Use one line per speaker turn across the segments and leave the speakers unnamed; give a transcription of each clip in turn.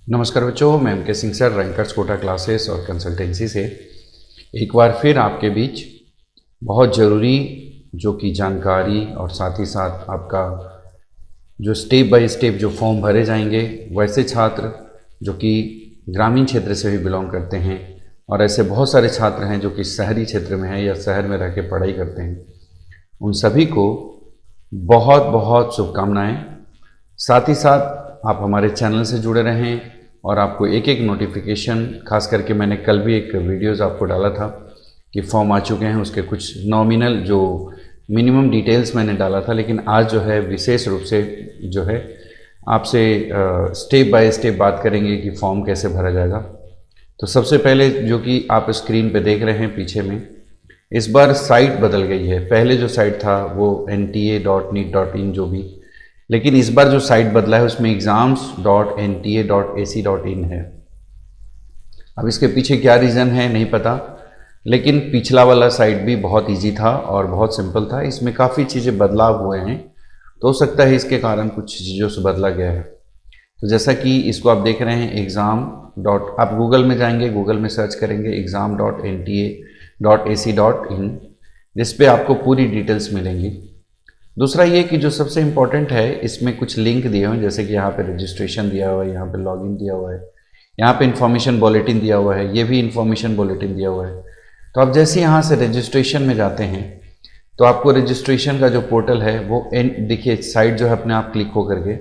नमस्कार बच्चों, मैं M K. Singh sir, rankers Kota classes और कंसल्टेंसी से एक बार फिर आपके बीच बहुत ज़रूरी जो कि जानकारी और साथ ही साथ आपका जो स्टेप बाय स्टेप जो फॉर्म भरे जाएंगे, वैसे छात्र जो कि ग्रामीण क्षेत्र से भी बिलोंग करते हैं और ऐसे बहुत सारे छात्र हैं जो कि शहरी क्षेत्र में हैं या शहर में रह के पढ़ाई करते हैं, उन सभी को बहुत बहुत शुभकामनाएँ। साथ ही साथ आप हमारे चैनल से जुड़े रहें और आपको एक एक नोटिफिकेशन, खास करके मैंने कल भी एक वीडियोज़ आपको डाला था कि फॉर्म आ चुके हैं, उसके कुछ नॉमिनल जो मिनिमम डिटेल्स मैंने डाला था, लेकिन आज जो है विशेष रूप से जो है आपसे स्टेप बाय स्टेप बात करेंगे कि फॉर्म कैसे भरा जाएगा। तो सबसे पहले जो कि आप स्क्रीन पे देख रहे हैं पीछे में, इस बार साइट बदल गई है। पहले जो साइट था वो nta.neet.in जो भी, लेकिन इस बार जो साइट बदला है उसमें exams.nta.ac.in है। अब इसके पीछे क्या रीज़न है नहीं पता, लेकिन पिछला वाला साइट भी बहुत इजी था और बहुत सिंपल था। इसमें काफ़ी चीज़ें बदलाव हुए हैं, तो हो सकता है इसके कारण कुछ चीज़ों से बदला गया है। तो जैसा कि इसको आप देख रहे हैं आप गूगल में जाएंगे, गूगल में सर्च करेंगे exam.nta.ac.in, जिस पे आपको पूरी डिटेल्स मिलेंगी। दूसरा ये कि जो सबसे इम्पोर्टेंट है, इसमें कुछ लिंक दिए हुए हैं, जैसे कि यहाँ पे रजिस्ट्रेशन दिया हुआ है, यहाँ पे लॉगिन दिया हुआ है, यहाँ पे इन्फॉर्मेशन बुलेटिन दिया हुआ है, ये भी इन्फॉर्मेशन बुलेटिन दिया हुआ है। तो आप जैसे यहाँ से रजिस्ट्रेशन में जाते हैं तो आपको रजिस्ट्रेशन का जो पोर्टल है वो देखिए, साइट जो है अपने आप क्लिक हो करके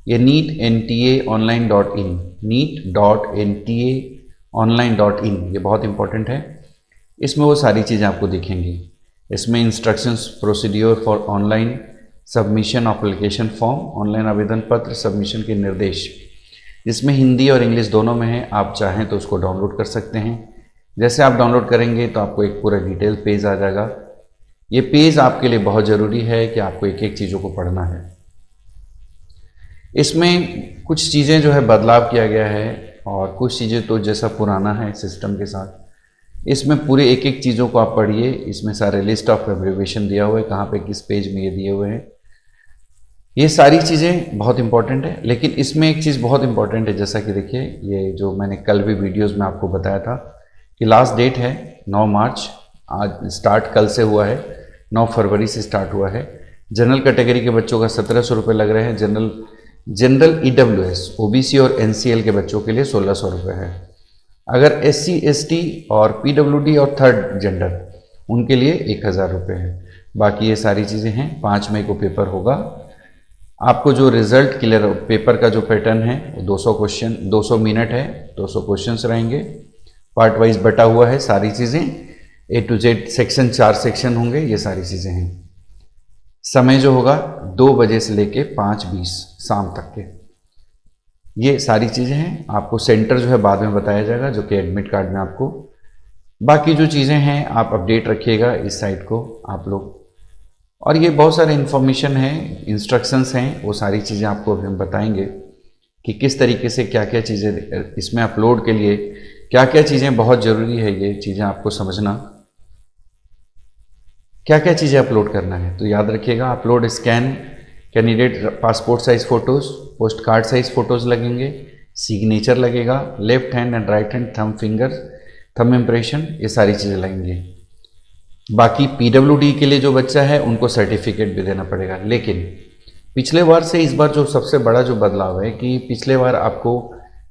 ये neet.nta.online.in, neet.nta.online.in, ये बहुत इंपॉर्टेंट है। इसमें वो सारी चीज़ें आपको दिखेंगी। इसमें instructions, procedure for online submission of application form, online आवेदन पत्र सबमिशन के निर्देश, इसमें हिंदी और इंग्लिश दोनों में है। आप चाहें तो उसको डाउनलोड कर सकते हैं। जैसे आप डाउनलोड करेंगे तो आपको एक पूरा डिटेल पेज आ जाएगा। ये पेज आपके लिए बहुत ज़रूरी है कि आपको एक एक चीज़ों को पढ़ना है। इसमें कुछ चीज़ें जो है बदलाव किया गया है और कुछ चीज़ें तो जैसा पुराना है सिस्टम के साथ। इसमें पूरे एक एक चीज़ों को आप पढ़िए। इसमें सारे लिस्ट ऑफ एब्रिविएशन दिया हुआ है, कहाँ पे किस पेज में ये दिए हुए हैं। ये सारी चीज़ें बहुत इंपॉर्टेंट है, लेकिन इसमें एक चीज़ बहुत इंपॉर्टेंट है, जैसा कि देखिए, ये जो मैंने कल भी वीडियोस में आपको बताया था कि लास्ट डेट है 9 मार्च। आज स्टार्ट कल से हुआ है, 9 फरवरी से स्टार्ट हुआ है। जनरल कैटेगरी के बच्चों का 1700 रुपये लग रहे हैं। जनरल EWS, OBC और NCL के बच्चों के लिए 1600 रुपये है। अगर SC ST और PWD और थर्ड जेंडर, उनके लिए 1000 रुपये है। बाकी ये सारी चीज़ें हैं। 5 मई को पेपर होगा। आपको जो रिजल्ट क्लियर, पेपर का जो पैटर्न है वो 200 क्वेश्चन, 200 मिनट है, 200 क्वेश्चंस रहेंगे। पार्ट वाइज बटा हुआ है सारी चीज़ें, A to Z section, 4 section होंगे, ये सारी चीज़ें हैं। समय जो होगा 2 बजे से लेके 5:20 शाम तक के, ये सारी चीज़ें हैं। आपको सेंटर जो है बाद में बताया जाएगा, जो कि एडमिट कार्ड में आपको। बाकी जो चीज़ें हैं आप अपडेट रखिएगा इस साइट को आप लोग। और ये बहुत सारे इन्फॉर्मेशन हैं, इंस्ट्रक्शंस हैं, वो सारी चीज़ें आपको अभी हम बताएंगे कि किस तरीके से क्या क्या चीज़ें इसमें अपलोड के लिए, क्या क्या चीज़ें बहुत ज़रूरी है, ये चीज़ें आपको समझना, क्या क्या चीज़ें अपलोड करना है। तो याद रखिएगा, upload scan candidate passport size photos, post card size photos लगेंगे, सिग्नेचर लगेगा, left hand and right hand thumb finger, thumb impression, ये सारी चीज़ें लगेंगी। बाकी PWD के लिए जो बच्चा है उनको सर्टिफिकेट भी देना पड़ेगा। लेकिन पिछले बार से इस बार जो सबसे बड़ा जो बदलाव है कि पिछले बार आपको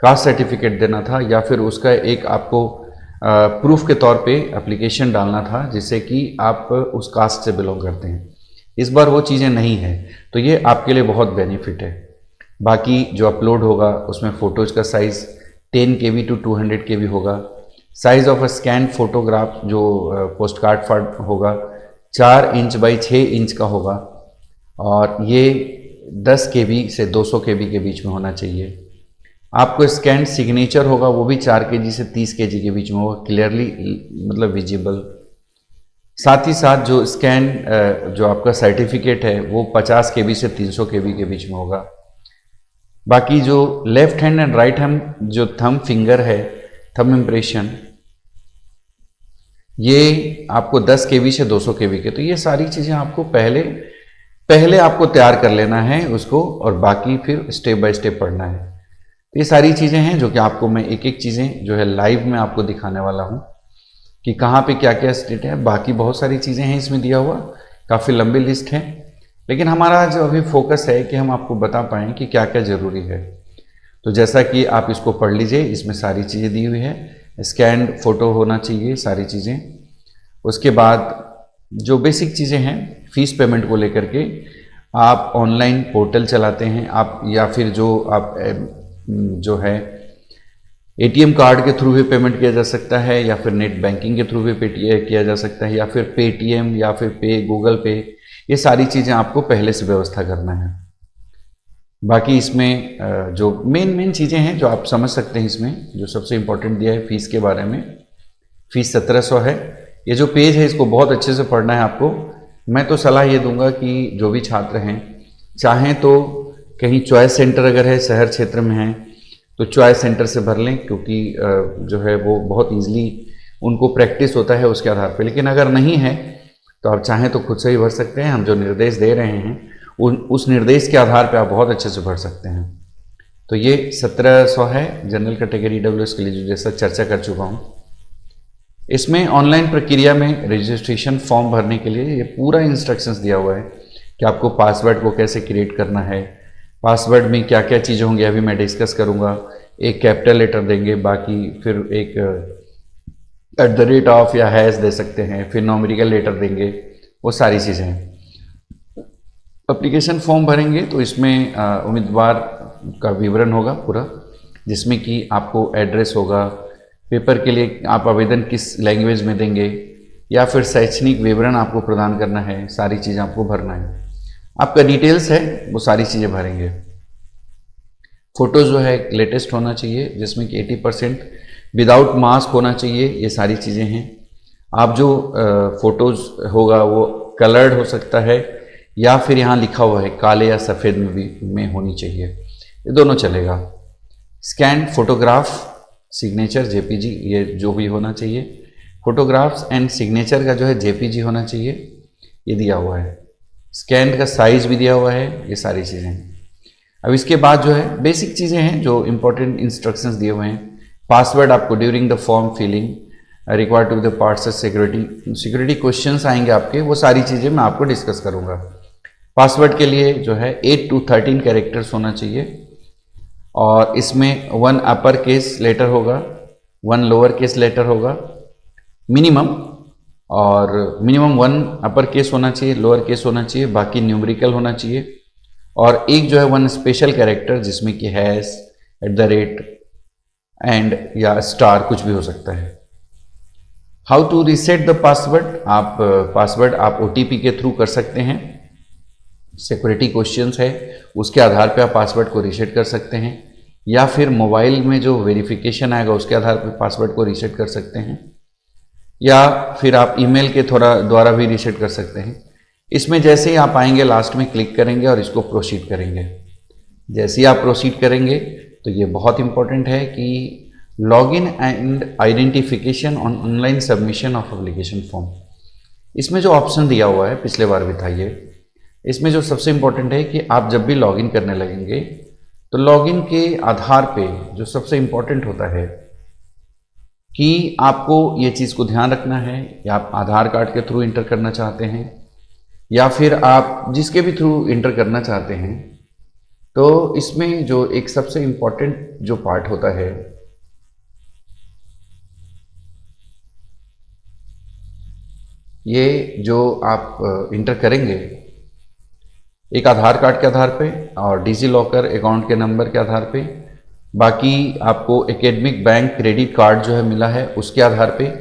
कास्ट सर्टिफिकेट देना था या फिर उसका एक आपको प्रूफ के तौर पे एप्लीकेशन डालना था, जिससे कि आप उस कास्ट से बिलोंग करते हैं। इस बार वो चीज़ें नहीं है, तो ये आपके लिए बहुत बेनिफिट है। बाकी जो अपलोड होगा उसमें फ़ोटोज़ का साइज़ 10 KB to 200 KB होगा। Size of a scan photograph जो पोस्ट कार्ड होगा 4 इंच बाई 6 इंच का होगा, और ये 10 KB से 200 KB के बीच में होना चाहिए। आपको स्कैन सिग्नेचर होगा, वो भी 4 kg से 30 kg के बीच में होगा, क्लियरली मतलब विजिबल। साथ ही साथ जो स्कैन जो आपका सर्टिफिकेट है वो 50 KB से 300 KB के बीच में होगा। बाकी जो left hand and right hand जो थंब फिंगर है, थंब इम्प्रेशन, ये आपको 10 KB से 200 KB के। तो ये सारी चीज़ें आपको पहले आपको तैयार कर लेना है उसको, और बाकी फिर स्टेप बाय स्टेप पढ़ना है। तो ये सारी चीज़ें हैं जो कि आपको मैं एक एक चीज़ें जो है लाइव में आपको दिखाने वाला हूँ कि कहाँ पे क्या क्या स्टेट है। बाकी बहुत सारी चीज़ें हैं इसमें दिया हुआ, काफ़ी लंबी लिस्ट है, लेकिन हमारा जो अभी फोकस है कि हम आपको बता पाएँ कि क्या क्या ज़रूरी है। तो जैसा कि आप इसको पढ़ लीजिए, इसमें सारी चीज़ें दी हुई है। स्कैन्ड फोटो होना चाहिए, सारी चीज़ें। उसके बाद जो बेसिक चीज़ें हैं फीस पेमेंट को लेकर के, आप ऑनलाइन पोर्टल चलाते हैं आप, या फिर जो आप जो है एटीएम कार्ड के थ्रू भी पेमेंट किया जा सकता है, या फिर नेट बैंकिंग के थ्रू भी किया जा सकता है, या फिर पेटीएम या फिर गूगल पे, ये सारी चीज़ें आपको पहले से व्यवस्था करना है। बाकी इसमें जो मेन चीज़ें हैं जो आप समझ सकते हैं, इसमें जो सबसे इम्पोर्टेंट दिया है फीस के बारे में, फीस 1700 है। ये जो पेज है इसको बहुत अच्छे से पढ़ना है आपको। मैं तो सलाह ये दूंगा कि जो भी छात्र हैं, चाहें तो कहीं चॉइस सेंटर अगर है शहर क्षेत्र में है तो चॉइस सेंटर से भर लें, क्योंकि जो है वो बहुत ईजिली उनको प्रैक्टिस होता है उसके आधार पे। लेकिन अगर नहीं है तो आप चाहें तो खुद से ही भर सकते हैं। हम जो निर्देश दे रहे हैं उस निर्देश के आधार पे आप बहुत अच्छे से भर सकते हैं। तो ये 1700 है जनरल कैटेगरी EWS के लिए, जो जैसा चर्चा कर चुका हूँ। इसमें ऑनलाइन प्रक्रिया में रजिस्ट्रेशन फॉर्म भरने के लिए ये पूरा इंस्ट्रक्शंस दिया हुआ है कि आपको पासवर्ड को कैसे क्रिएट करना है, पासवर्ड में क्या क्या चीज़ें होंगी अभी मैं डिस्कस करूँगा। एक कैपिटल लेटर देंगे, बाकी फिर एक @ या हैश दे सकते हैं, फिर न्यूमेरिकल लेटर देंगे, वो सारी चीज़ें हैं। एप्लीकेशन फॉर्म भरेंगे तो इसमें उम्मीदवार का विवरण होगा पूरा, जिसमें कि आपको एड्रेस होगा, पेपर के लिए आप आवेदन किस लैंग्वेज में देंगे, या फिर शैक्षणिक विवरण आपको प्रदान करना है, सारी चीज़ें आपको भरना है। आपका डिटेल्स है वो सारी चीज़ें भरेंगे। फ़ोटो जो है लेटेस्ट होना चाहिए, जिसमें कि 80% विदाउट मास्क होना चाहिए, ये सारी चीज़ें हैं। आप जो फ़ोटोज़ होगा वो कलर्ड हो सकता है, या फिर यहाँ लिखा हुआ है काले या सफ़ेद में होनी चाहिए, ये दोनों चलेगा। स्कैन फोटोग्राफ, सिग्नेचर JPG, ये जो भी होना चाहिए। फोटोग्राफ्स एंड सिग्नेचर का जो है JPG होना चाहिए, ये दिया हुआ है। स्कैन का साइज़ भी दिया हुआ है, ये सारी चीज़ें हैं। अब इसके बाद जो है बेसिक चीज़ें हैं जो इंपॉर्टेंट इंस्ट्रक्शंस दिए हुए हैं। पासवर्ड आपको during the form filling required to the parts security questions आएंगे आपके, वो सारी चीज़ें मैं आपको डिस्कस करूँगा। पासवर्ड के लिए जो है 8 to 13 कैरेक्टर्स होना चाहिए, और इसमें 1 अपर केस लेटर होगा, 1 लोअर केस लेटर होगा मिनिमम, और मिनिमम 1 अपर केस होना चाहिए, लोअर केस होना चाहिए, बाकी न्यूमेरिकल होना चाहिए, और एक जो है 1 स्पेशल कैरेक्टर जिसमें कि हैश, @ एंड या स्टार कुछ भी हो सकता है। How to reset the password, आप पासवर्ड आप OTP के थ्रू कर सकते हैं। सिक्योरिटी क्वेश्चंस है उसके आधार पे आप पासवर्ड को रीसेट कर सकते हैं, या फिर मोबाइल में जो वेरिफिकेशन आएगा उसके आधार पे पासवर्ड को रीसेट कर सकते हैं, या फिर आप ईमेल के द्वारा भी रीसेट कर सकते हैं। इसमें जैसे ही आप आएंगे लास्ट में क्लिक करेंगे और इसको प्रोसीड करेंगे। जैसे ही आप प्रोसीड करेंगे तो ये बहुत इंपॉर्टेंट है कि login and identification on online submission of application form, इसमें जो ऑप्शन दिया हुआ है पिछले बार भी था ये, इसमें जो सबसे इम्पोर्टेंट है कि आप जब भी लॉगिन करने लगेंगे तो लॉगिन के आधार पे जो सबसे इम्पोर्टेंट होता है कि आपको ये चीज़ को ध्यान रखना है कि आप आधार कार्ड के थ्रू इंटर करना चाहते हैं, या फिर आप जिसके भी थ्रू इंटर करना चाहते हैं, तो इसमें जो एक सबसे इम्पोर्टेंट जो पार्ट होता है, ये जो आप इंटर करेंगे एक आधार कार्ड के आधार पे और डिजी लॉकर अकाउंट के नंबर के आधार पे, बाकी आपको एकेडमिक बैंक क्रेडिट कार्ड जो है मिला है उसके आधार पे,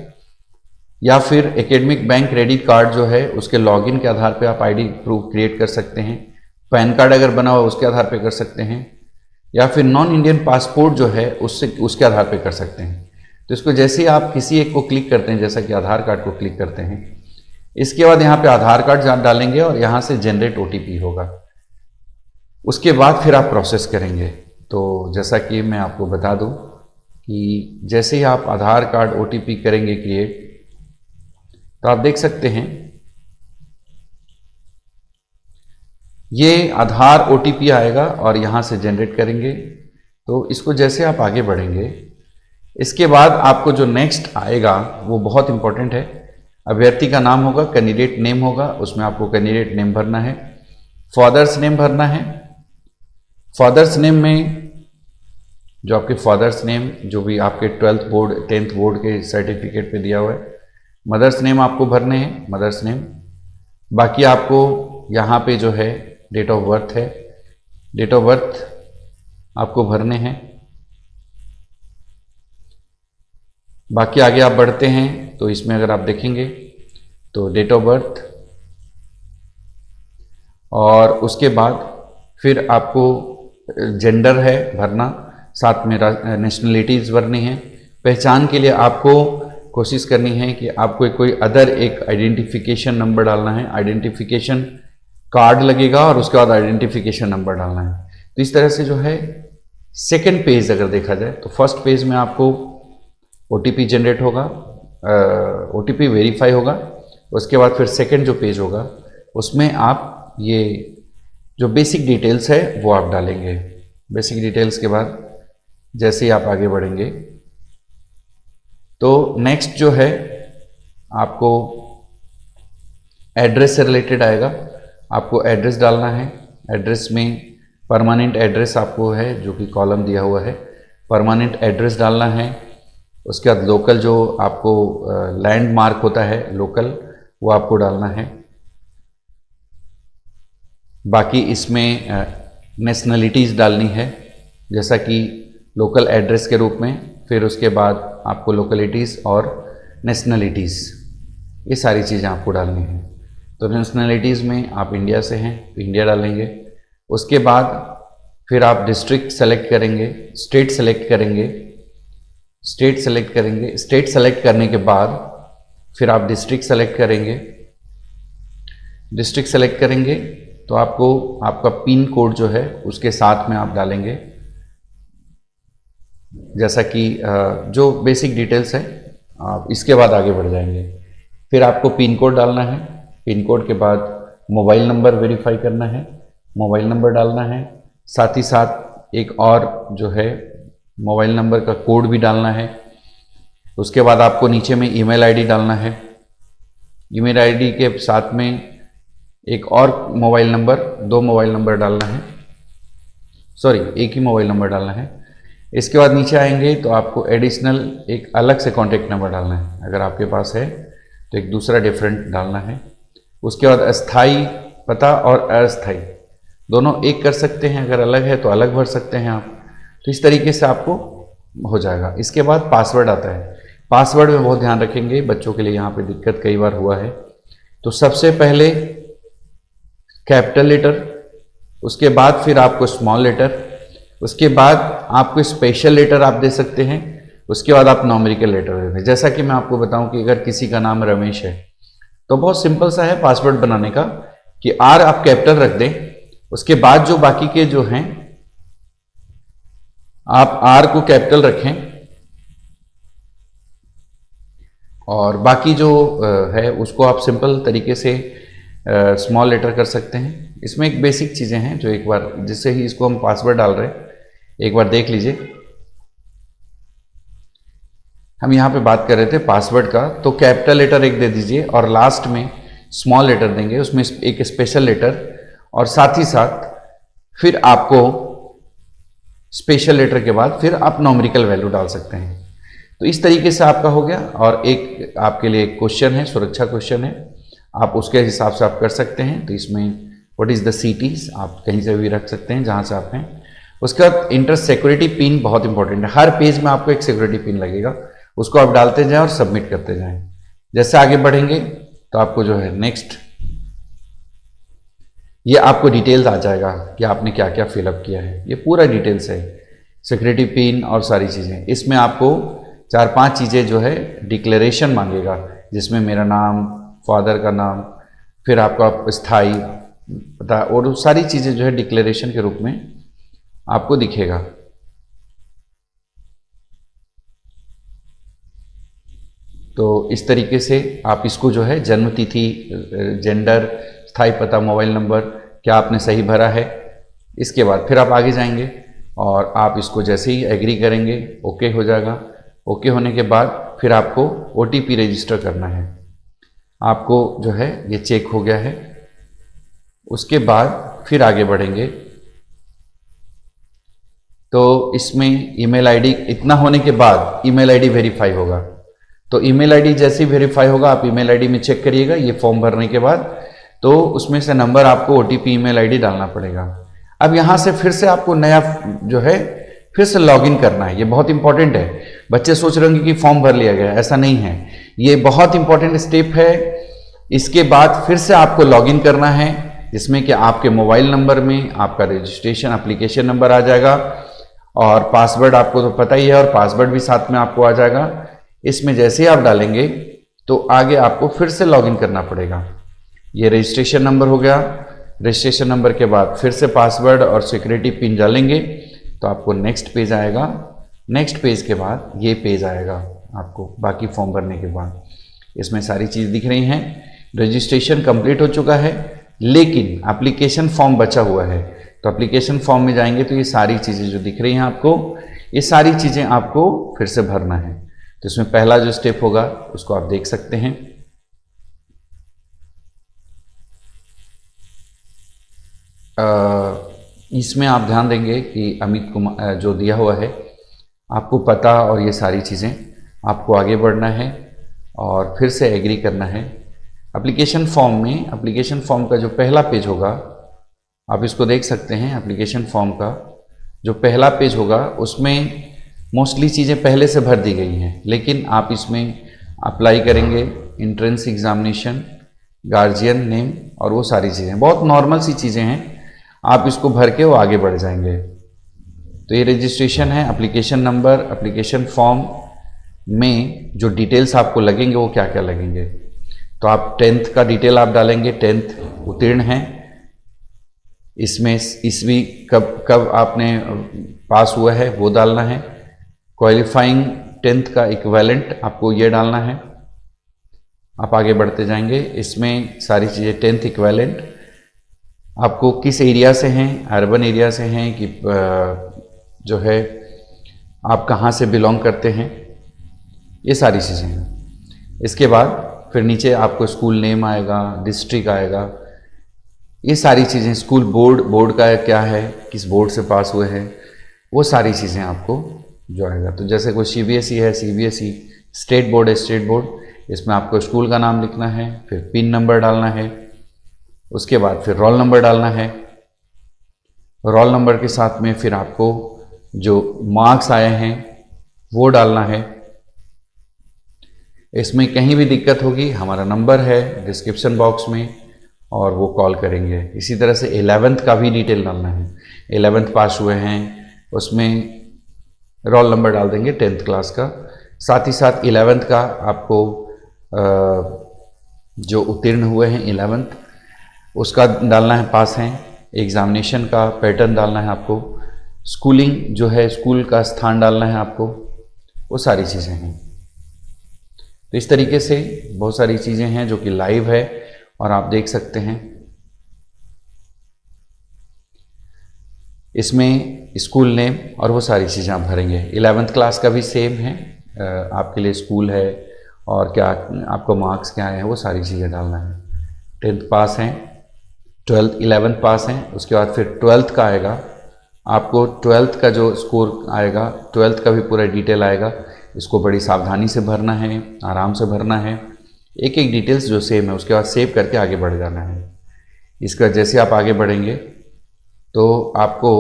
या फिर एकेडमिक बैंक क्रेडिट कार्ड जो है उसके लॉगिन के आधार पे आप आईडी प्रूफ क्रिएट कर सकते हैं। पैन कार्ड अगर बना हुआ उसके आधार पे कर सकते हैं, या फिर नॉन इंडियन पासपोर्ट जो है उसके आधार पे कर सकते हैं। तो इसको जैसे ही आप किसी एक को क्लिक करते हैं, जैसा कि आधार कार्ड को क्लिक करते हैं, इसके बाद यहाँ पे आधार कार्ड डालेंगे और यहाँ से जनरेट OTP होगा, उसके बाद फिर आप प्रोसेस करेंगे। तो जैसा कि मैं आपको बता दूं कि जैसे ही आप आधार कार्ड OTP करेंगे क्रिएट, तो आप देख सकते हैं ये आधार OTP आएगा और यहाँ से जनरेट करेंगे। तो इसको जैसे आप आगे बढ़ेंगे, इसके बाद आपको जो नेक्स्ट आएगा वो बहुत इंपॉर्टेंट है। अभ्यर्थी का नाम होगा, कैंडिडेट नेम होगा, उसमें आपको कैंडिडेट नेम भरना है, फादर्स नेम भरना है। फादर्स नेम में जो आपके फादर्स नेम जो भी आपके 12th बोर्ड 10th बोर्ड के सर्टिफिकेट पे दिया हुआ है, मदर्स नेम आपको भरने हैं, मदर्स नेम। बाकी आपको यहाँ पे जो है डेट ऑफ बर्थ है, डेट ऑफ बर्थ आपको भरने हैं। बाकी आगे आप बढ़ते हैं तो इसमें अगर आप देखेंगे तो डेट ऑफ बर्थ, और उसके बाद फिर आपको जेंडर है भरना, साथ में नेशनलिटीज़ भरनी है। पहचान के लिए आपको कोशिश करनी है कि आपको कोई अदर एक आइडेंटिफिकेशन नंबर डालना है, आइडेंटिफिकेशन कार्ड लगेगा और उसके बाद आइडेंटिफिकेशन नंबर डालना है। तो इस तरह से जो है सेकेंड पेज अगर देखा जाए तो फर्स्ट पेज में आपको OTP जनरेट होगा, OTP वेरीफाई होगा। उसके बाद फिर सेकेंड जो पेज होगा उसमें आप ये जो बेसिक डिटेल्स है वो आप डालेंगे। बेसिक डिटेल्स के बाद जैसे ही आप आगे बढ़ेंगे तो नेक्स्ट जो है आपको एड्रेस से रिलेटेड आएगा, आपको एड्रेस डालना है। एड्रेस में परमानेंट एड्रेस आपको है जो कि कॉलम दिया हुआ है, परमानेंट एड्रेस डालना है। उसके बाद लोकल जो आपको लैंडमार्क होता है लोकल, वो आपको डालना है। बाकी इसमें नेशनलिटीज़ डालनी है, जैसा कि लोकल एड्रेस के रूप में, फिर उसके बाद आपको लोकलिटीज़ और नेशनलिटीज़, ये सारी चीज़ें आपको डालनी हैं। तो नेशनलिटीज़ में आप इंडिया से हैं तो इंडिया डालेंगे। उसके बाद फिर आप डिस्ट्रिक्ट सेलेक्ट करेंगे, स्टेट सेलेक्ट करेंगे, स्टेट सेलेक्ट करेंगे। स्टेट सेलेक्ट करने के बाद फिर आप डिस्ट्रिक्ट सेलेक्ट करेंगे। डिस्ट्रिक्ट सेलेक्ट करेंगे तो आपको आपका पिन कोड जो है उसके साथ में आप डालेंगे, जैसा कि जो बेसिक डिटेल्स है आप इसके बाद आगे बढ़ जाएंगे। फिर आपको पिन कोड डालना है, पिन कोड के बाद मोबाइल नंबर वेरीफाई करना है, मोबाइल नंबर डालना है। साथ ही साथ एक और जो है मोबाइल नंबर का कोड भी डालना है। उसके बाद आपको नीचे में ईमेल आईडी डालना है। ईमेल आईडी के साथ में एक और मोबाइल नंबर, 2 मोबाइल नंबर डालना है, सॉरी एक ही मोबाइल नंबर डालना है। इसके बाद नीचे आएंगे तो आपको एडिशनल एक अलग से कॉन्टैक्ट नंबर डालना है, अगर आपके पास है तो एक दूसरा डिफरेंट डालना है। उसके बाद अस्थाई पता और अस्थाई दोनों एक कर सकते हैं, अगर अलग है तो अलग भर सकते हैं आप। तो इस तरीके से आपको हो जाएगा। इसके बाद पासवर्ड आता है। पासवर्ड में बहुत ध्यान रखेंगे, बच्चों के लिए यहाँ पे दिक्कत कई बार हुआ है। तो सबसे पहले कैपिटल लेटर, उसके बाद फिर आपको स्मॉल लेटर, उसके बाद आपको स्पेशल लेटर आप दे सकते हैं, उसके बाद आप न्यूमेरिकल लेटर दे दें। जैसा कि मैं आपको बताऊं कि अगर किसी का नाम रमेश है तो बहुत सिंपल सा है पासवर्ड बनाने का कि R आप कैपिटल रख दें, उसके बाद जो बाकी के जो हैं आप R को कैपिटल रखें और बाकी जो है उसको आप सिंपल तरीके से स्मॉल लेटर कर सकते हैं। इसमें एक बेसिक चीज़ें हैं जो एक बार जिससे ही इसको हम पासवर्ड डाल रहे हैं, एक बार देख लीजिए। हम यहाँ पे बात कर रहे थे पासवर्ड का, तो कैपिटल लेटर एक दे दीजिए और लास्ट में स्मॉल लेटर देंगे, उसमें एक स्पेशल लेटर, और साथ ही साथ फिर आपको स्पेशल लेटर के बाद फिर आप न्यूमेरिकल वैल्यू डाल सकते हैं। तो इस तरीके से आपका हो गया। और एक आपके लिए एक क्वेश्चन है, सुरक्षा क्वेश्चन है, आप उसके हिसाब से आप कर सकते हैं। तो इसमें व्हाट इज़ द सिटीज आप कहीं से भी रख सकते हैं जहाँ से आप हैं। उसके बाद इंटर सिक्योरिटी पिन बहुत इंपॉर्टेंट है। हर पेज में आपको एक सिक्योरिटी पिन लगेगा, उसको आप डालते जाएं और सबमिट करते जाएं। जैसे आगे बढ़ेंगे तो आपको जो है नेक्स्ट ये आपको डिटेल्स आ जाएगा कि आपने क्या क्या फिलअप किया है। ये पूरा डिटेल्स है, सिक्योरिटी पिन और सारी चीज़ें। इसमें आपको 4-5 चीज़ें जो है डिक्लेरेशन मांगेगा, जिसमें मेरा नाम, फादर का नाम, फिर आपका स्थाई पता और सारी चीज़ें जो है डिक्लेरेशन के रूप में आपको दिखेगा। तो इस तरीके से आप इसको जो है जन्म तिथि, जेंडर, स्थायी पता, मोबाइल नंबर क्या आपने सही भरा है। इसके बाद फिर आप आगे जाएंगे और आप इसको जैसे ही एग्री करेंगे ओके हो जाएगा। ओके होने के बाद फिर आपको OTP रजिस्टर करना है। आपको जो है ये चेक हो गया है। उसके बाद फिर आगे बढ़ेंगे तो इसमें ईमेल आईडी, इतना होने के बाद ईमेल आईडी वेरीफाई होगा। तो ईमेल आईडी जैसे ही वेरीफाई होगा आप ईमेल आईडी में चेक करिएगा ये फॉर्म भरने के बाद, तो उसमें से नंबर आपको OTP ईमेल आईडी डालना पड़ेगा। अब यहाँ से फिर से आपको नया जो है फिर से लॉगिन करना है। ये बहुत इंपॉर्टेंट है। बच्चे सोच रहे होंगे कि फॉर्म भर लिया गया, ऐसा नहीं है। ये बहुत इंपॉर्टेंट स्टेप है। इसके बाद फिर से आपको लॉगिन करना है, जिसमें कि आपके मोबाइल नंबर में आपका रजिस्ट्रेशन एप्लीकेशन नंबर आ जाएगा और पासवर्ड आपको तो पता ही है, और पासवर्ड भी साथ में आपको आ जाएगा। इसमें जैसे ही आप डालेंगे तो आगे आपको फिर से लॉगिन करना पड़ेगा। ये रजिस्ट्रेशन नंबर हो गया। रजिस्ट्रेशन नंबर के बाद फिर से पासवर्ड और सिक्योरिटी पिन डालेंगे तो आपको नेक्स्ट पेज आएगा। नेक्स्ट पेज के बाद ये पेज आएगा आपको बाकी फॉर्म भरने के बाद। इसमें सारी चीज़ दिख रही हैं। रजिस्ट्रेशन कंप्लीट हो चुका है, लेकिन एप्लीकेशन फॉर्म बचा हुआ है। तो एप्लीकेशन फॉर्म में जाएंगे तो ये सारी चीज़ें जो दिख रही हैं आपको, ये सारी चीज़ें आपको फिर से भरना है। तो इसमें पहला जो स्टेप होगा उसको आप देख सकते हैं। इसमें आप ध्यान देंगे कि अमित कुमार जो दिया हुआ है आपको पता, और ये सारी चीज़ें आपको आगे बढ़ना है और फिर से एग्री करना है। एप्लीकेशन फॉर्म में, एप्लीकेशन फॉर्म का जो पहला पेज होगा आप इसको देख सकते हैं। एप्लीकेशन फॉर्म का जो पहला पेज होगा उसमें मोस्टली चीज़ें पहले से भर दी गई हैं, लेकिन आप इसमें अप्लाई करेंगे एंट्रेंस एग्जामिनेशन, गार्जियन नेम और वो सारी चीज़ें, बहुत नॉर्मल सी चीज़ें हैं। आप इसको भर के वो आगे बढ़ जाएंगे। तो ये रजिस्ट्रेशन है, एप्लीकेशन नंबर, एप्लीकेशन फॉर्म में जो डिटेल्स आपको लगेंगे वो क्या क्या लगेंगे। तो आप 10th का डिटेल आप डालेंगे, 10th उत्तीर्ण हैं। इसमें ईस्वी कब आपने पास हुआ है वो डालना है। क्वालिफाइंग 10th का इक्विवेलेंट आपको ये डालना है। आप आगे बढ़ते जाएंगे। इसमें सारी चीज़ें 10th इक्विवेलेंट, आपको किस एरिया से हैं, अर्बन एरिया से हैं कि जो है आप कहाँ से बिलोंग करते हैं, ये सारी चीज़ें हैं। इसके बाद फिर नीचे आपको स्कूल नेम आएगा, डिस्ट्रिक्ट आएगा, ये सारी चीज़ें, स्कूल बोर्ड का क्या है, किस बोर्ड से पास हुए हैं, वो सारी चीज़ें आपको जो आएगा। तो जैसे कोई CBSE है, CBSE, स्टेट बोर्ड है, स्टेट बोर्ड, इसमें आपको स्कूल का नाम लिखना है, फिर पिन नंबर डालना है, उसके बाद फिर रोल नंबर डालना है। रोल नंबर के साथ में फिर आपको जो मार्क्स आए हैं वो डालना है। इसमें कहीं भी दिक्कत होगी हमारा नंबर है डिस्क्रिप्शन बॉक्स में और वो कॉल करेंगे। इसी तरह से 11th का भी डिटेल डालना है। 11th पास हुए हैं उसमें रोल नंबर डाल देंगे 10th क्लास का। साथ ही साथ 11th का आपको जो उत्तीर्ण हुए हैं 11th उसका डालना है, पास हैं। एग्ज़ामिनेशन का पैटर्न डालना है आपको। स्कूलिंग जो है स्कूल का स्थान डालना है आपको। वो सारी चीज़ें हैं। तो इस तरीके से बहुत सारी चीज़ें हैं जो कि लाइव है और आप देख सकते हैं। इसमें स्कूल नेम और वो सारी चीज़ें आप भरेंगे। 11th क्लास का भी सेम है, आपके लिए स्कूल है और क्या आपको मार्क्स क्या है वो सारी चीज़ें डालना है। 10th पास हैं, 12th 11th पास हैं, उसके बाद फिर 12th का आएगा। आपको 12th का जो स्कोर आएगा 12th का भी पूरा डिटेल आएगा। इसको बड़ी सावधानी से भरना है, आराम से भरना है, एक एक डिटेल्स जो सेम है उसके बाद सेव करके आगे बढ़ जाना है। इसका जैसे आप आगे बढ़ेंगे तो आपको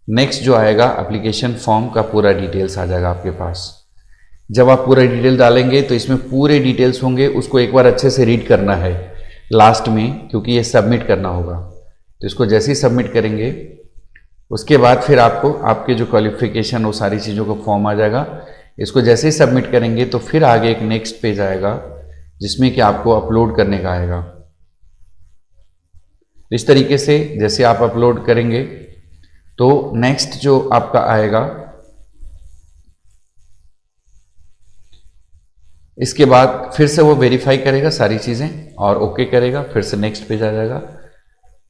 नेक्स्ट जो आएगा एप्लीकेशन फॉर्म का पूरा डिटेल्स आ जाएगा आपके पास। जब आप पूरा डिटेल डालेंगे तो इसमें पूरे डिटेल्स होंगे, उसको एक बार अच्छे से रीड करना है लास्ट में, क्योंकि ये सबमिट करना होगा। तो इसको जैसे ही सबमिट करेंगे उसके बाद फिर आपको आपके जो क्वालिफिकेशन वो सारी चीज़ों का फॉर्म आ जाएगा। इसको जैसे ही सबमिट करेंगे तो फिर आगे एक नेक्स्ट पेज आएगा जिसमें कि आपको अपलोड करने का आएगा। इस तरीके से जैसे आप अपलोड करेंगे तो नेक्स्ट जो आपका आएगा, इसके बाद फिर से वो वेरीफाई करेगा सारी चीज़ें और ओके करेगा, फिर से नेक्स्ट पेज आ जाएगा।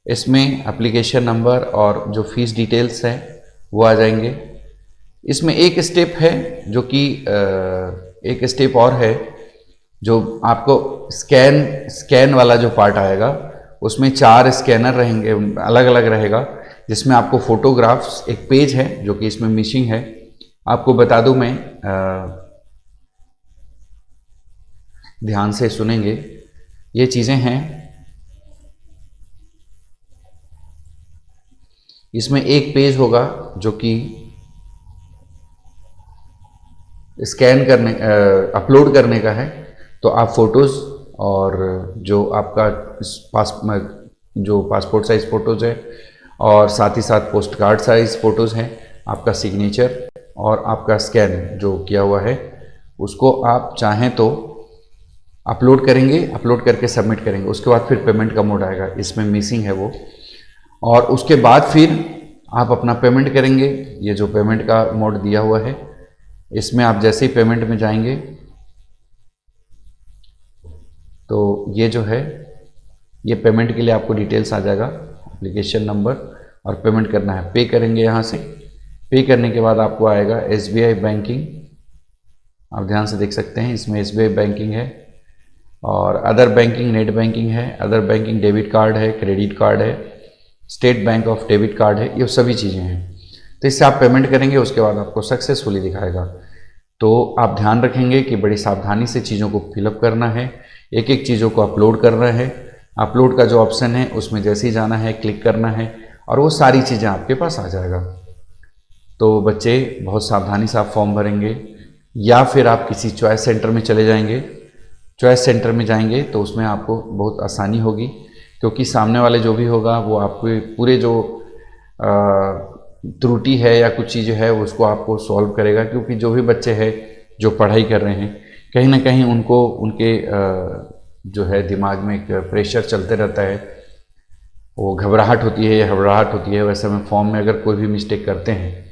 इसमें एप्लीकेशन नंबर और जो फीस डिटेल्स हैं वो आ जाएंगे। इसमें एक स्टेप है जो कि एक स्टेप और है जो आपको स्कैन वाला जो पार्ट आएगा, उसमें 4 स्कैनर रहेंगे, अलग अलग रहेगा, जिसमें आपको फोटोग्राफ्स, एक पेज है जो कि इसमें मिसिंग है। आपको बता दूं मैं, ध्यान से सुनेंगे, ये चीज़ें हैं। इसमें एक पेज होगा जो कि स्कैन करने, अपलोड करने का है। तो आप फोटोज़ और जो आपका जो पासपोर्ट साइज़ फ़ोटोज़ है और साथ ही साथ पोस्ट कार्ड साइज़ फ़ोटोज़ हैं, आपका सिग्नेचर और आपका स्कैन जो किया हुआ है, उसको आप चाहें तो अपलोड करेंगे, अपलोड करके सबमिट करेंगे। उसके बाद फिर पेमेंट का मोड आएगा, इसमें मिसिंग है वो। और उसके बाद फिर आप अपना पेमेंट करेंगे। ये जो पेमेंट का मोड दिया हुआ है, इसमें आप जैसे ही पेमेंट में जाएंगे तो ये जो है, ये पेमेंट के लिए आपको डिटेल्स आ जाएगा, एप्लीकेशन नंबर और पेमेंट करना है। पे करेंगे यहाँ से। पे करने के बाद आपको आएगा SBI बैंकिंग। आप ध्यान से देख सकते हैं, इसमें SBI बैंकिंग है और अदर बैंकिंग, नेट बैंकिंग है, अदर बैंकिंग डेबिट कार्ड है, क्रेडिट कार्ड है, state bank of debit card है, ये सभी चीज़ें हैं। तो इससे आप पेमेंट करेंगे, उसके बाद आपको सक्सेसफुली दिखाएगा। तो आप ध्यान रखेंगे कि बड़ी सावधानी से चीज़ों को फिलअप करना है, एक एक चीज़ों को अपलोड करना है। अपलोड का जो ऑप्शन है उसमें जैसे ही जाना है, क्लिक करना है और वो सारी चीज़ें आपके पास आ जाएगा। तो बच्चे बहुत सावधानी से आप फॉर्म भरेंगे, या फिर आप किसी चॉइस सेंटर में चले जाएंगे। चॉइस सेंटर में जाएंगे तो उसमें आपको बहुत आसानी होगी, क्योंकि सामने वाले जो भी होगा वो आपके पूरे जो त्रुटि है या कुछ चीज़ें है उसको आपको सॉल्व करेगा। क्योंकि जो भी बच्चे हैं जो पढ़ाई कर रहे हैं, कहीं ना कहीं उनको उनके जो है दिमाग में एक प्रेशर चलते रहता है, वो घबराहट होती है या घबराहट होती है। वैसे में फॉर्म में अगर कोई भी मिस्टेक करते हैं,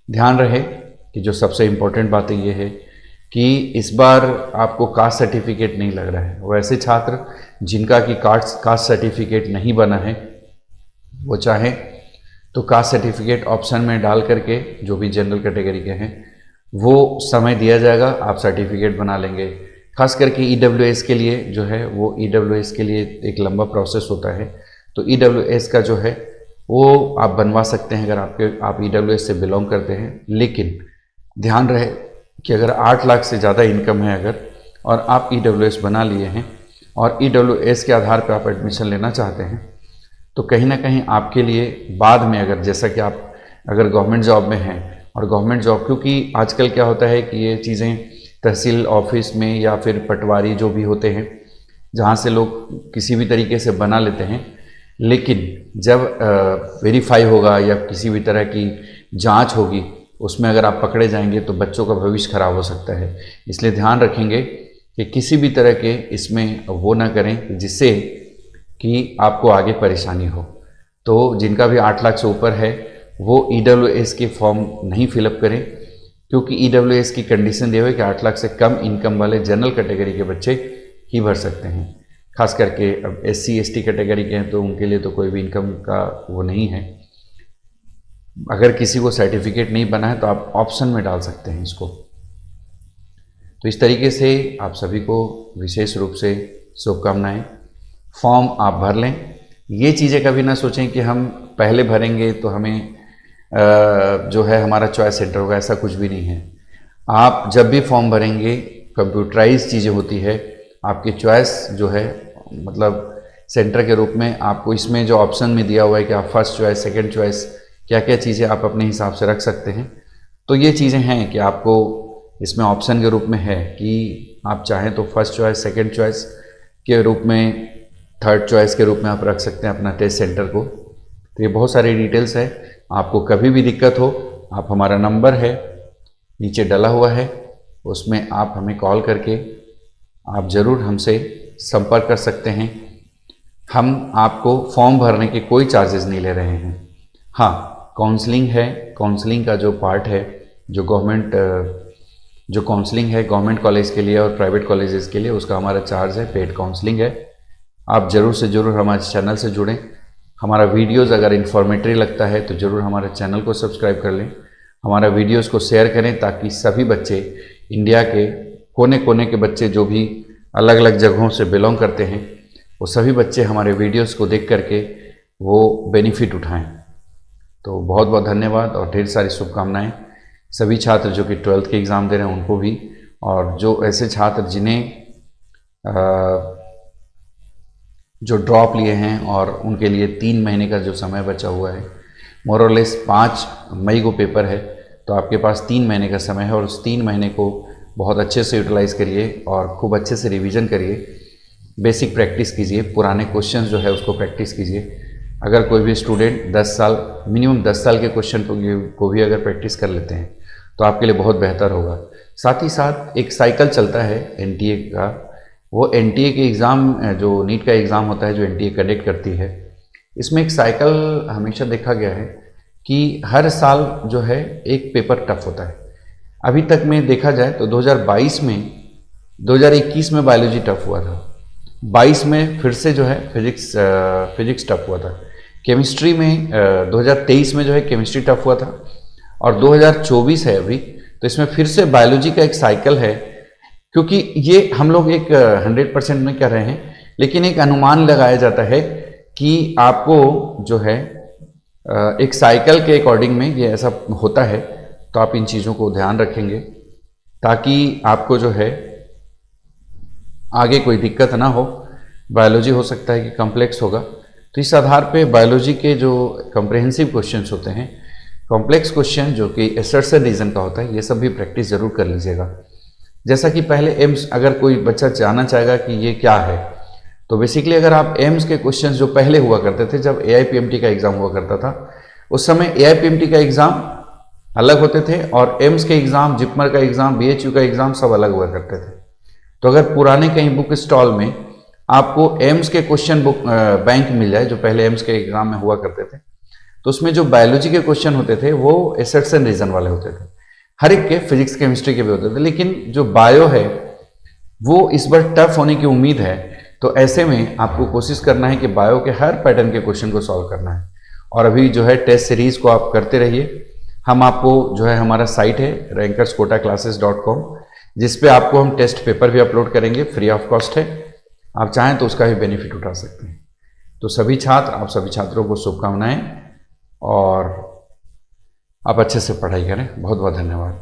ध्यान रहे कि जो सबसे इम्पोर्टेंट बातें ये है कि इस बार आपको कास्ट सर्टिफिकेट नहीं लग रहा है। वैसे छात्र जिनका कि कास्ट सर्टिफिकेट नहीं बना है, वो चाहें तो कास्ट सर्टिफिकेट ऑप्शन में डाल करके, जो भी जनरल कैटेगरी के हैं, वो समय दिया जाएगा, आप सर्टिफिकेट बना लेंगे। खास करके EWS के लिए जो है, वो EWS के लिए एक लंबा प्रोसेस होता है। तो EWS का जो है वो आप बनवा सकते हैं अगर आप EWS से बिलोंग करते हैं। लेकिन ध्यान रहे कि अगर 8 लाख से ज़्यादा इनकम है अगर, और आप EWS बना लिए हैं और EWS के आधार पर आप एडमिशन लेना चाहते हैं, तो कहीं ना कहीं आपके लिए बाद में, अगर जैसा कि आप अगर गवर्नमेंट जॉब में हैं, और गवर्नमेंट जॉब, क्योंकि आजकल क्या होता है कि ये चीज़ें तहसील ऑफिस में या फिर पटवारी जो भी होते हैं, जहाँ से लोग किसी भी तरीके से बना लेते हैं, लेकिन जब वेरीफाई होगा या किसी भी तरह की जांच होगी, उसमें अगर आप पकड़े जाएंगे तो बच्चों का भविष्य खराब हो सकता है। इसलिए ध्यान रखेंगे कि किसी भी तरह के इसमें वो ना करें जिससे कि आपको आगे परेशानी हो। तो जिनका भी 8 लाख से ऊपर है वो EWS के फॉर्म नहीं फिलअप करें, क्योंकि EWS की कंडीशन ये है कि 8 लाख से कम इनकम वाले जनरल कैटेगरी के बच्चे ही भर सकते हैं। खास करके अब SC ST कैटेगरी के हैं तो उनके लिए तो कोई भी इनकम का वो नहीं है। अगर किसी को सर्टिफिकेट नहीं बना है तो आप ऑप्शन में डाल सकते हैं इसको। तो इस तरीके से आप सभी को विशेष रूप से शुभकामनाएं। फॉर्म आप भर लें। ये चीज़ें कभी ना सोचें कि हम पहले भरेंगे तो हमें जो है हमारा चॉइस सेंटर होगा, ऐसा कुछ भी नहीं है। आप जब भी फॉर्म भरेंगे, कंप्यूटराइज चीज़ें होती है, आपकी चॉइस जो है मतलब सेंटर के रूप में आपको इसमें जो ऑप्शन में दिया हुआ है कि आप फर्स्ट चॉइस, सेकंड चॉइस, क्या क्या चीज़ें आप अपने हिसाब से रख सकते हैं। तो ये चीज़ें हैं कि आपको इसमें ऑप्शन के रूप में है कि आप चाहें तो फर्स्ट चॉइस, सेकंड चॉइस के रूप में, थर्ड चॉइस के रूप में आप रख सकते हैं अपना टेस्ट सेंटर को। तो ये बहुत सारी डिटेल्स है। आपको कभी भी दिक्कत हो, आप हमारा नंबर है नीचे डला हुआ है, उसमें आप हमें कॉल करके आप ज़रूर हमसे संपर्क कर सकते हैं। हम आपको फॉर्म भरने के कोई चार्जेस नहीं ले रहे हैं। हाँ, काउंसलिंग है, काउंसलिंग का जो पार्ट है, जो काउंसलिंग है गवर्नमेंट कॉलेज के लिए और प्राइवेट कॉलेजेस के लिए, उसका हमारा चार्ज है, पेड काउंसलिंग है। आप ज़रूर से ज़रूर हमारे चैनल से जुड़ें। हमारा वीडियोस अगर इन्फॉर्मेटिव लगता है तो ज़रूर हमारे चैनल को सब्सक्राइब कर लें, हमारा वीडियोस को शेयर करें ताकि सभी बच्चे, इंडिया के कोने कोने के बच्चे जो भी अलग अलग जगहों से बिलोंग करते हैं, वो सभी बच्चे हमारे वीडियोस को देख करके वो बेनिफिट उठाएं। तो बहुत बहुत धन्यवाद और ढेर सारी शुभकामनाएं सभी छात्र जो कि 12th के एग्ज़ाम दे रहे हैं उनको भी, और जो ऐसे छात्र जिन्हें जो ड्रॉप लिए हैं और उनके लिए 3 महीने का जो समय बचा हुआ है, मोर और लेस 5 मई को पेपर है, तो आपके पास 3 महीने का समय है और उस 3 महीने को बहुत अच्छे से यूटिलाइज़ करिए और खूब अच्छे से रिवीजन करिए, बेसिक प्रैक्टिस कीजिए, पुराने क्वेश्चन जो है उसको प्रैक्टिस कीजिए। अगर कोई भी स्टूडेंट 10 साल, मिनिमम 10 साल के क्वेश्चन को भी अगर प्रैक्टिस कर लेते हैं तो आपके लिए बहुत बेहतर होगा। साथ ही साथ एक साइकिल चलता है एनटीए का, वो एनटीए के एग्ज़ाम, जो नीट का एग्ज़ाम होता है जो एनटीए कंडक्ट करती है, इसमें एक साइकिल हमेशा देखा गया है कि हर साल जो है एक पेपर टफ होता है। अभी तक में देखा जाए तो 2022 में, 2021 में बायोलॉजी टफ हुआ था, 22 में फिर से जो है फिजिक्स टफ हुआ था, केमिस्ट्री में 2023 में जो है केमिस्ट्री टफ हुआ था, और 2024 है अभी, तो इसमें फिर से बायोलॉजी का एक साइकिल है। क्योंकि ये हम लोग एक 100% में कर रहे हैं, लेकिन एक अनुमान लगाया जाता है कि आपको जो है एक साइकिल के अकॉर्डिंग में ये ऐसा होता है, तो आप इन चीज़ों को ध्यान रखेंगे ताकि आपको जो है आगे कोई दिक्कत ना हो। बायोलॉजी हो सकता है कि कॉम्प्लेक्स होगा, तो इस आधार पे बायोलॉजी के जो कॉम्प्रिहेंसिव क्वेश्चंस होते हैं, कॉम्प्लेक्स क्वेश्चन जो कि असर्शन रीजन का होता है, ये सब भी प्रैक्टिस जरूर कर लीजिएगा। जैसा कि पहले एम्स, अगर कोई बच्चा जानना चाहेगा कि ये क्या है, तो बेसिकली अगर आप एम्स के क्वेश्चंस जो पहले हुआ करते थे, जब AIPMT का एग्ज़ाम हुआ करता था, उस समय AIPMT का एग्ज़ाम अलग होते थे और एम्स के एग्ज़ाम, जिपमर का एग्ज़ाम, BHU का एग्ज़ाम सब अलग हुआ करते थे। तो अगर पुराने कहीं बुक स्टॉल में आपको एम्स के क्वेश्चन बुक बैंक मिल जाए, जो पहले एम्स के एग्ज़ाम में हुआ करते थे, तो उसमें जो बायोलॉजी के क्वेश्चन होते थे वो असर्शन रीजन वाले होते थे, हर एक के, फिजिक्स केमिस्ट्री के भी होते थे, लेकिन जो बायो है वो इस बार टफ होने की उम्मीद है। तो ऐसे में आपको कोशिश करना है कि बायो के हर पैटर्न के क्वेश्चन को सॉल्व करना है, और अभी जो है टेस्ट सीरीज को आप करते रहिए। हम आपको जो है, हमारा साइट है rankersquotaclasses.com, जिस पे आपको हम टेस्ट पेपर भी अपलोड करेंगे, फ्री ऑफ कॉस्ट है, आप चाहें तो उसका भी बेनिफिट उठा सकते हैं। तो सभी छात्र, आप सभी छात्रों को शुभकामनाएं और आप अच्छे से पढ़ाई करें। बहुत बहुत धन्यवाद।